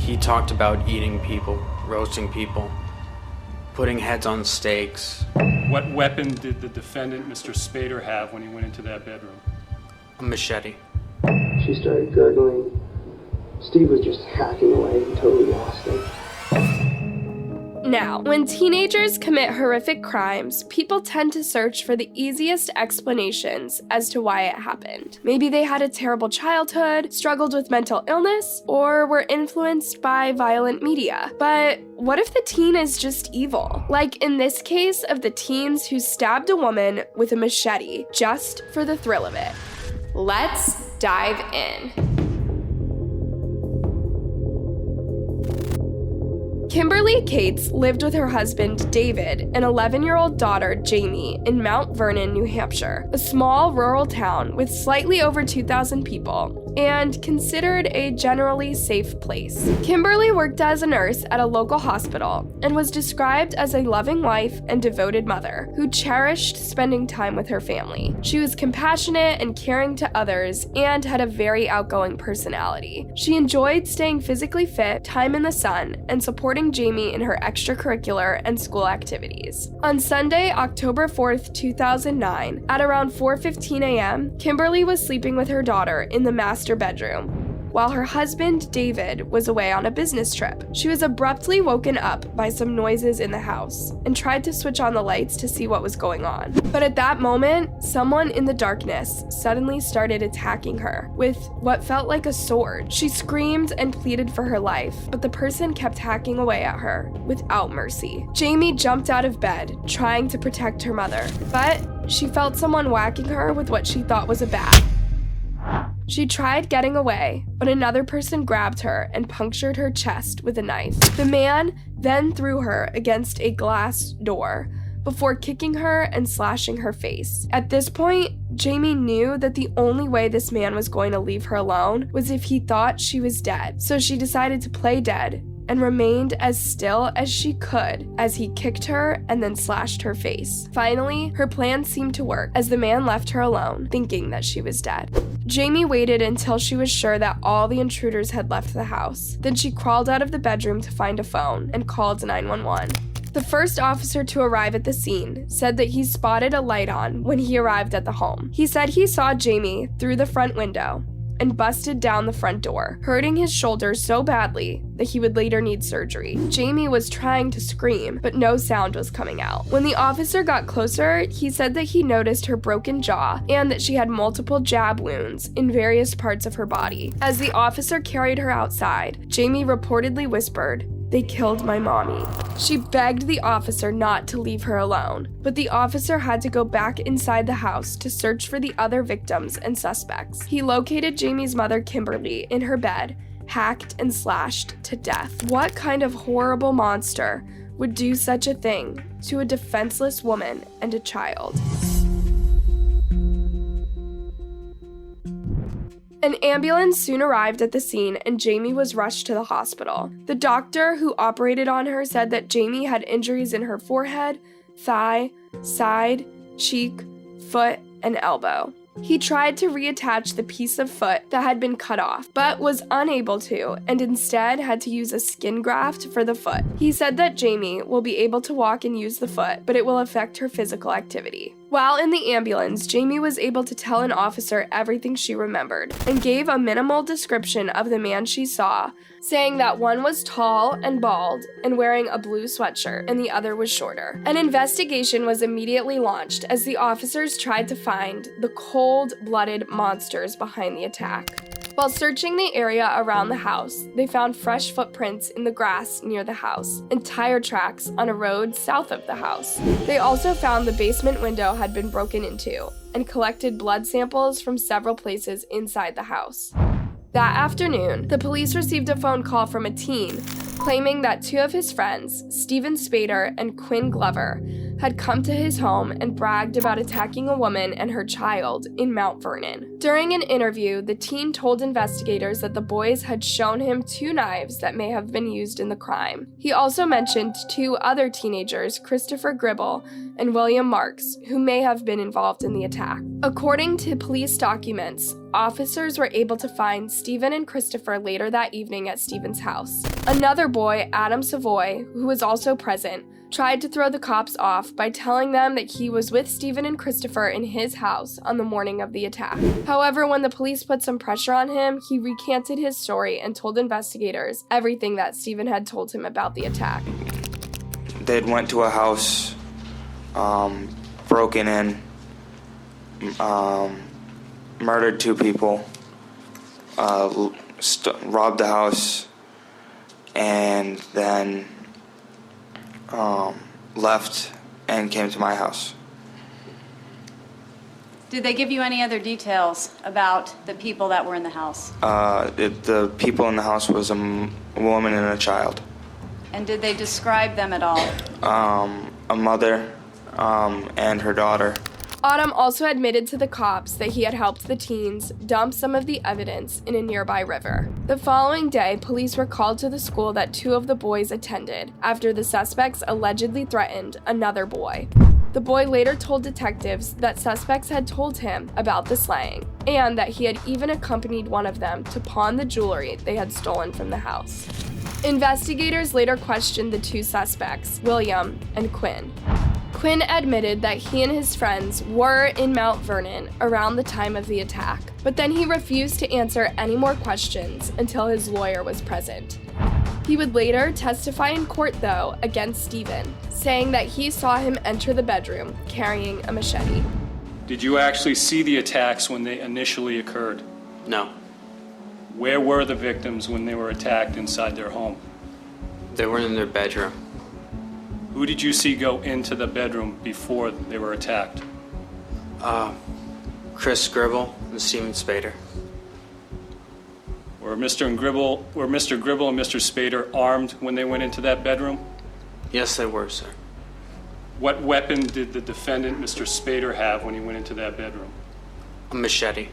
He talked about eating people, roasting people, putting heads on stakes. What weapon did the defendant, Mr. Spader, have when he went into that bedroom? A machete. She started gurgling. Steve was just hacking away until we lost him. Now, when teenagers commit horrific crimes, people tend to search for the easiest explanations as to why it happened. Maybe they had a terrible childhood, struggled with mental illness, or were influenced by violent media. But what if the teen is just evil? Like in this case of the teens who stabbed a woman with a machete just for the thrill of it. Let's dive in. Kimberly Cates lived with her husband, David, and 11-year-old daughter, Jamie, in Mount Vernon, New Hampshire, a small rural town with slightly over 2,000 people, and considered a generally safe place. Kimberly worked as a nurse at a local hospital and was described as a loving wife and devoted mother who cherished spending time with her family. She was compassionate and caring to others and had a very outgoing personality. She enjoyed staying physically fit, time in the sun, and supporting Jamie in her extracurricular and school activities. On Sunday, October 4th, 2009, at around 4:15 a.m., Kimberly was sleeping with her daughter in the master bedroom, while her husband, David, was away on a business trip. She was abruptly woken up by some noises in the house and tried to switch on the lights to see what was going on. But at that moment, someone in the darkness suddenly started attacking her with what felt like a sword. She screamed and pleaded for her life, but the person kept hacking away at her without mercy. Jamie jumped out of bed, trying to protect her mother, but she felt someone whacking her with what she thought was a bat. She tried getting away, but another person grabbed her and punctured her chest with a knife. The man then threw her against a glass door before kicking her and slashing her face. At this point, Jamie knew that the only way this man was going to leave her alone was if he thought she was dead, so she decided to play dead and remained as still as she could as he kicked her and then slashed her face. Finally, her plan seemed to work as the man left her alone, thinking that she was dead. Jamie waited until she was sure that all the intruders had left the house. Then she crawled out of the bedroom to find a phone and called 911. The first officer to arrive at the scene said that he spotted a light on when he arrived at the home. He said he saw Jamie through the front window and busted down the front door, hurting his shoulder so badly that he would later need surgery. Jamie was trying to scream, but no sound was coming out. When the officer got closer, he said that he noticed her broken jaw and that she had multiple jab wounds in various parts of her body. As the officer carried her outside, Jamie reportedly whispered, "They killed my mommy." She begged the officer not to leave her alone, but the officer had to go back inside the house to search for the other victims and suspects. He located Jamie's mother, Kimberly, in her bed, hacked and slashed to death. What kind of horrible monster would do such a thing to a defenseless woman and a child? An ambulance soon arrived at the scene and Jamie was rushed to the hospital. The doctor who operated on her said that Jamie had injuries in her forehead, thigh, side, cheek, foot, and elbow. He tried to reattach the piece of foot that had been cut off, but was unable to, and instead had to use a skin graft for the foot. He said that Jamie will be able to walk and use the foot, but it will affect her physical activity. While in the ambulance, Jamie was able to tell an officer everything she remembered, and gave a minimal description of the man she saw, saying that one was tall and bald and wearing a blue sweatshirt, and the other was shorter. An investigation was immediately launched as the officers tried to find the cold-blooded monsters behind the attack. While searching the area around the house, they found fresh footprints in the grass near the house and tire tracks on a road south of the house. They also found the basement window had been broken into and collected blood samples from several places inside the house. That afternoon, the police received a phone call from a teen claiming that two of his friends, Steven Spader and Quinn Glover, had come to his home and bragged about attacking a woman and her child in Mount Vernon. During an interview, the teen told investigators that the boys had shown him two knives that may have been used in the crime. He also mentioned two other teenagers, Christopher Gribble and William Marks, who may have been involved in the attack. According to police documents, officers were able to find Stephen and Christopher later that evening at Stephen's house. Another boy, Adam Savoy, who was also present, tried to throw the cops off by telling them that he was with Stephen and Christopher in his house on the morning of the attack. However, when the police put some pressure on him, he recanted his story and told investigators everything that Stephen had told him about the attack. They'd went to a house, broken in, murdered 2 people, robbed the house, and then left and came to my house. Did they give you any other details about the people that were in the house? The people in the house was a woman and a child. And did they describe them at all? A mother and her daughter. Autumn also admitted to the cops that he had helped the teens dump some of the evidence in a nearby river. The following day, police were called to the school that 2 of the boys attended after the suspects allegedly threatened another boy. The boy later told detectives that suspects had told him about the slaying and that he had even accompanied one of them to pawn the jewelry they had stolen from the house. Investigators later questioned the 2 suspects, William and Quinn. Quinn admitted that he and his friends were in Mount Vernon around the time of the attack, but then he refused to answer any more questions until his lawyer was present. He would later testify in court, though, against Stephen, saying that he saw him enter the bedroom carrying a machete. Did you actually see the attacks when they initially occurred? No, Where were the victims when they were attacked inside their home? they were in their bedroom. Who did you see go into the bedroom before they were attacked? Chris Gribble and Steven Spader. Were Mr. Gribble and Mr. Spader armed when they went into that bedroom? Yes, they were, sir. What weapon did the defendant, Mr. Spader, have when he went into that bedroom? A machete.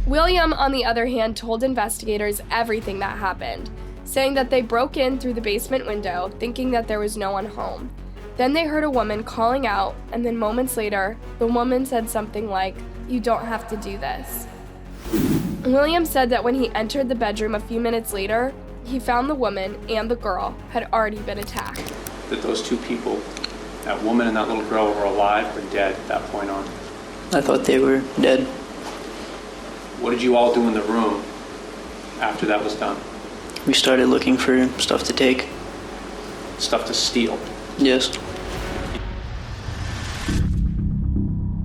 William, on the other hand, told investigators everything that happened, saying that they broke in through the basement window, thinking that there was no one home. Then they heard a woman calling out, and then moments later, the woman said something like, "You don't have to do this." William said that when he entered the bedroom a few minutes later, he found the woman and the girl had already been attacked. That those 2 people, that woman and that little girl, were alive or dead at that point on? I thought they were dead. What did you all do in the room after that was done? We started looking for stuff to take. Stuff to steal? Yes.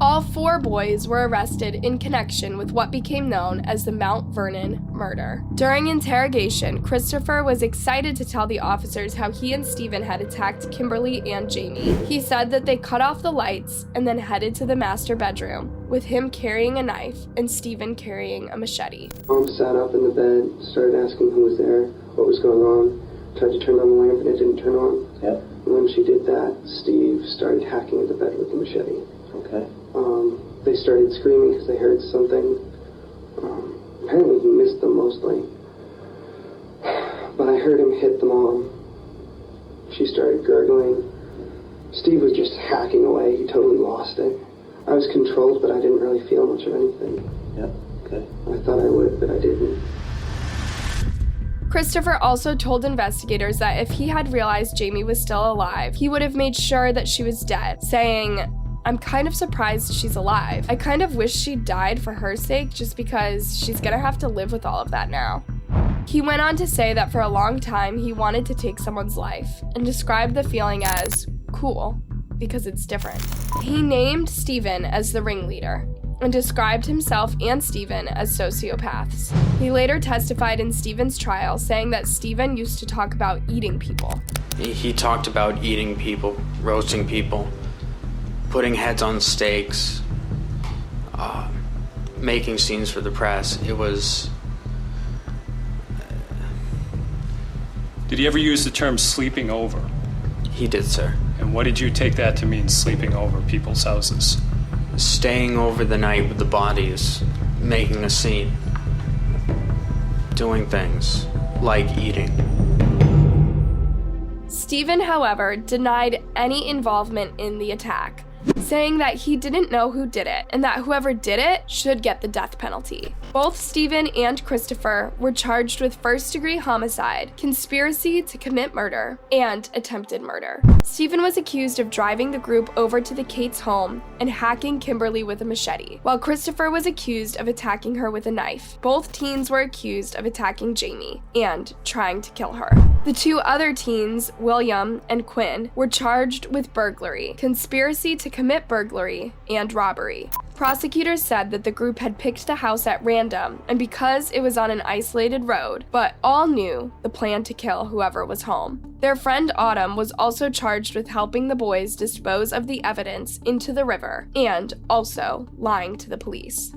All 4 boys were arrested in connection with what became known as the Mount Vernon murder. During interrogation, Christopher was excited to tell the officers how he and Stephen had attacked Kimberly and Jamie. He said that they cut off the lights and then headed to the master bedroom, with him carrying a knife and Stephen carrying a machete. Mom sat up in the bed, started asking who was there, what was going on, tried to turn on the lamp and it didn't turn on. Yep. When she did that, Steve started hacking at the bed with the machete. Okay. They started screaming because they heard something. Apparently he missed them mostly. But I heard him hit the mom. She started gurgling. Steve was just hacking away. He totally lost it. I was controlled, but I didn't really feel much of anything. Yep. Okay. I thought I would, but I didn't. Christopher also told investigators that if he had realized Jamie was still alive, he would have made sure that she was dead, saying, "I'm kind of surprised she's alive. I kind of wish she died for her sake just because she's gonna have to live with all of that now." He went on to say that for a long time he wanted to take someone's life and described the feeling as cool because it's different. He named Stephen as the ringleader and described himself and Stephen as sociopaths. He later testified in Stephen's trial, saying that Stephen used to talk about eating people. He talked about eating people, roasting people, putting heads on stakes, making scenes for the press. It was... Did he ever use the term sleeping over? He did, sir. And what did you take that to mean, sleeping over people's houses? Staying over the night with the bodies, making a scene, doing things like eating. Stephen, however, denied any involvement in the attack, saying that he didn't know who did it and that whoever did it should get the death penalty. Both Stephen and Christopher were charged with first-degree homicide, conspiracy to commit murder, and attempted murder. Stephen was accused of driving the group over to the Cates' home and hacking Kimberly with a machete, while Christopher was accused of attacking her with a knife. Both teens were accused of attacking Jamie and trying to kill her. The two other teens, William and Quinn, were charged with burglary, conspiracy to commit burglary, and robbery. Prosecutors said that the group had picked the house at random and because it was on an isolated road, but all knew the plan to kill whoever was home. Their friend Autumn was also charged with helping the boys dispose of the evidence into the river and also lying to the police.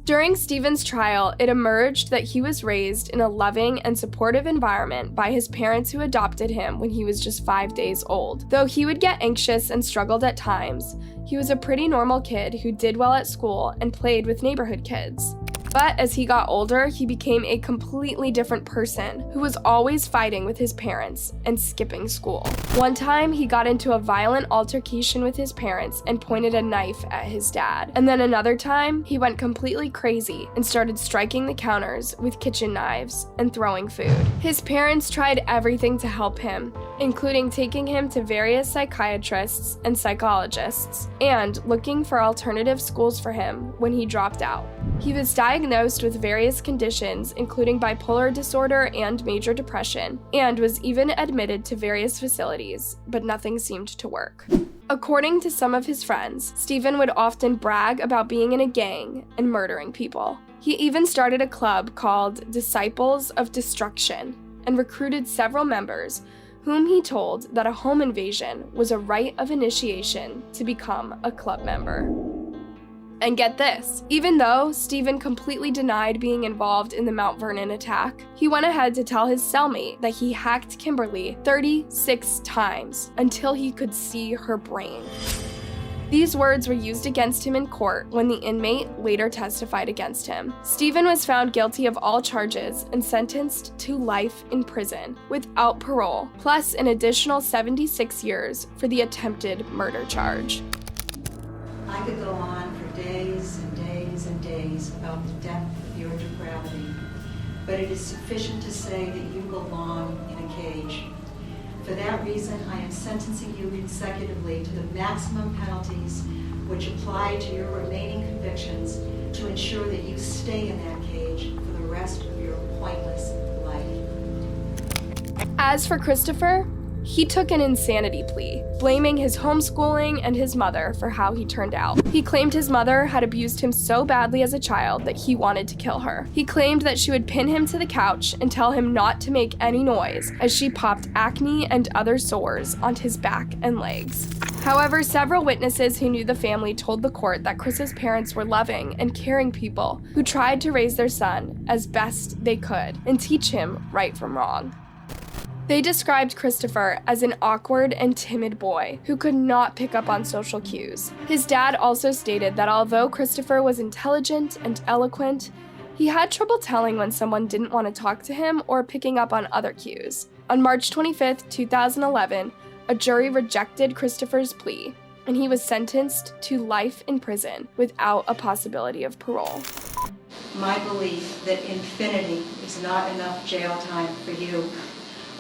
During Stephen's trial, it emerged that he was raised in a loving and supportive environment by his parents who adopted him when he was just 5 days old. Though he would get anxious and struggled at times, he was a pretty normal kid who did well at school and played with neighborhood kids. But as he got older, he became a completely different person who was always fighting with his parents and skipping school. One time, he got into a violent altercation with his parents and pointed a knife at his dad. And then another time, he went completely crazy and started striking the counters with kitchen knives and throwing food. His parents tried everything to help him, including taking him to various psychiatrists and psychologists and looking for alternative schools for him when he dropped out. He was diagnosed with various conditions, including bipolar disorder and major depression, and was even admitted to various facilities, but nothing seemed to work. According to some of his friends, Stephen would often brag about being in a gang and murdering people. He even started a club called Disciples of Destruction and recruited several members whom he told that a home invasion was a rite of initiation to become a club member. And get this, even though Stephen completely denied being involved in the Mount Vernon attack, he went ahead to tell his cellmate that he hacked Kimberly 36 times until he could see her brain. These words were used against him in court when the inmate later testified against him. Stephen was found guilty of all charges and sentenced to life in prison without parole, plus an additional 76 years for the attempted murder charge. I could go on for days and days and days about the depth of your depravity, but it is sufficient to say that you belong in a cage. For that reason, I am sentencing you consecutively to the maximum penalties which apply to your remaining convictions to ensure that you stay in that cage for the rest of your pointless life. As for Christopher, he took an insanity plea, blaming his homeschooling and his mother for how he turned out. He claimed his mother had abused him so badly as a child that he wanted to kill her. He claimed that she would pin him to the couch and tell him not to make any noise as she popped acne and other sores onto his back and legs. However, several witnesses who knew the family told the court that Chris's parents were loving and caring people who tried to raise their son as best they could and teach him right from wrong. They described Christopher as an awkward and timid boy who could not pick up on social cues. His dad also stated that although Christopher was intelligent and eloquent, he had trouble telling when someone didn't want to talk to him or picking up on other cues. On March 25, 2011, a jury rejected Christopher's plea, and he was sentenced to life in prison without a possibility of parole. My belief that infinity is not enough jail time for you.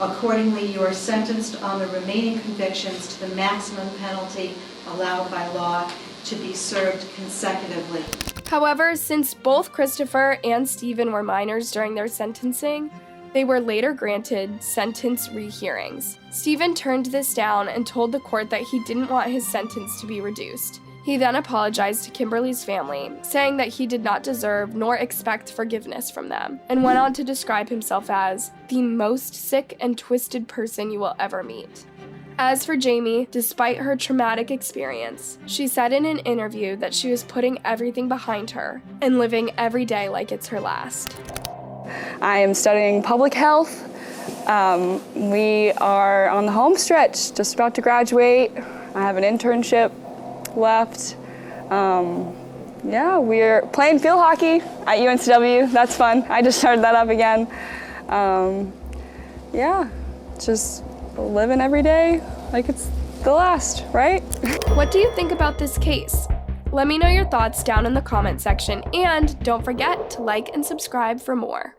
Accordingly, you are sentenced on the remaining convictions to the maximum penalty allowed by law to be served consecutively. However, since both Christopher and Stephen were minors during their sentencing, they were later granted sentence rehearings. Stephen turned this down and told the court that he didn't want his sentence to be reduced. He then apologized to Kimberly's family, saying that he did not deserve nor expect forgiveness from them, and went on to describe himself as the most sick and twisted person you will ever meet. As for Jamie, despite her traumatic experience, she said in an interview that she was putting everything behind her and living every day like it's her last. I am studying public health. We are on the home stretch, just about to graduate. I have an internship left. We're playing field hockey at UNCW. That's fun. I just started that up again. Just living every day like it's the last, right? What do you think about this case? Let me know your thoughts down in the comment section, and don't forget to like and subscribe for more.